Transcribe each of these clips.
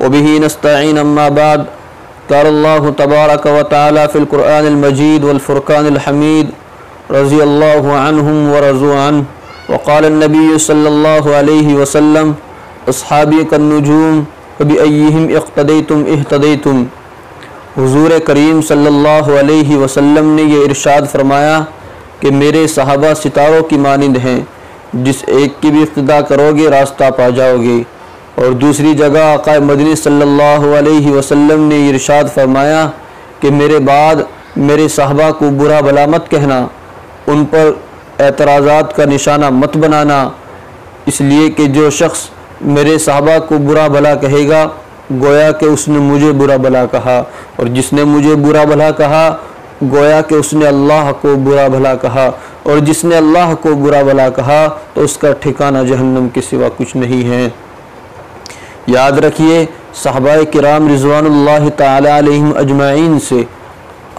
वबिही नस्तईन अम्मा बाद क़ाल अल्लाहु तबारक व तआला फ़िल क़ुरआनिल मजीद वल फ़ुरक़ानिल हमीद रज़ियल्लाहु अन्हुम व रज़ू अन्हु व क़ाल नबी सल्लल्लाहु अलैहि वसल्लम अस्हाबी कन्नुजूम बिअय्यिहिम इक़्तदैतुम इह्तदैतुम। हुज़ूर करीम सल्लल्लाहु अलैहि वसल्लम ने ये इरशाद फरमाया कि मेरे सहाबा सितारों की मानिंद हैं, जिस एक की भी इक़्तिदा करोगे रास्ता पा जाओगे। और दूसरी जगह आक़ा मदनी सल्लल्लाहु अलैहि वसल्लम ने इरशाद फरमाया कि मेरे बाद मेरे सहाबा को बुरा भला मत कहना, उन पर एतराज़ात का निशाना मत बनाना, इसलिए कि जो शख्स मेरे सहाबा को बुरा भला कहेगा गोया कि उसने मुझे बुरा भला कहा, और जिसने मुझे बुरा भला कहा गोया कि उसने अल्लाह को बुरा भला कहा, और जिसने अल्लाह को बुरा भला कहा तो उसका ठिकाना जहन्नम के सिवा कुछ नहीं है। याद रखिए, सहाबाए किराम रिज़वानुल्लाहि ताला अलैहिम अजमाइन से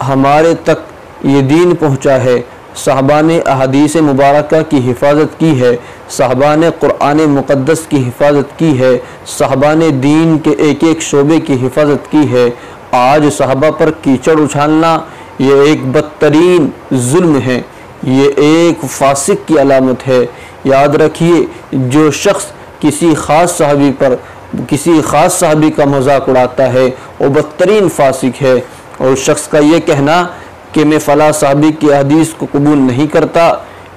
हमारे तक ये दीन पहुँचा है। सहाबा ने अहादीस मुबारका की हिफाजत की है, सहाबा ने कुरान मुक़द्दस की हिफाजत की है, सहाबा ने दीन के एक एक शोबे की हिफाजत की है। आज सहाबा पर कीचड़ उछालना ये एक बदतरीन जुल्म है, ये एक फासिक की अलामत है। याद रखिए, जो शख्स किसी ख़ास सहाबी पर किसी ख़ास सहाबी का मजाक उड़ाता है वो बदतरीन फासिक है। और शख्स का ये कहना कि मैं फ़ला सहाबी की हदीस को कबूल नहीं करता,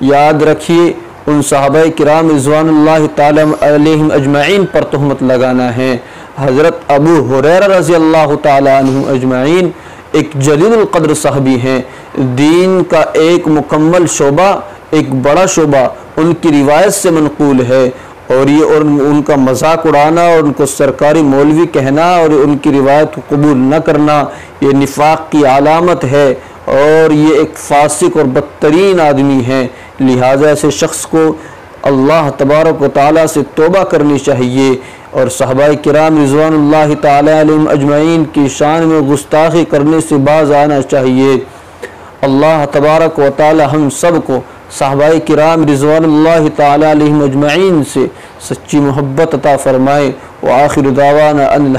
याद रखिए उन सहाबाए किराम रिज़वानुल्लाहि ताला अलैहिम अजमाइन पर तहमत लगाना है। हज़रत अबू हुरैरा रज़ियल्लाहु ताला अन्हु अजमाइन एक जलीलुल क़द्र सहाबी हैं। दीन का एक मुकम्मल शोबा, एक बड़ा शोबा उनकी रिवायत से मनक़ूल है, और ये और उनका मजाक उड़ाना और उनको सरकारी मौलवी कहना और उनकी रिवायत को कबूल न करना ये निफाक की अलामत है, और ये एक फासिक और बदतरीन आदमी है। लिहाजा ऐसे शख्स को अल्लाह तबारक व तआला से तौबा करनी चाहिए और सहाबाए किराम रिज़वानुल्लाहि ताला अलैहिम अजमाइन की शान में गुस्ताखी करने से बाज आना चाहिए। अल्लाह तबारक व तआला हम सब को सहाबाए किराम रिज़वानुल्लाहि ताला अलैहिम अजमाइन से सच्ची मोहब्बत अता फ़रमाए। व आखिर दावाना अनिल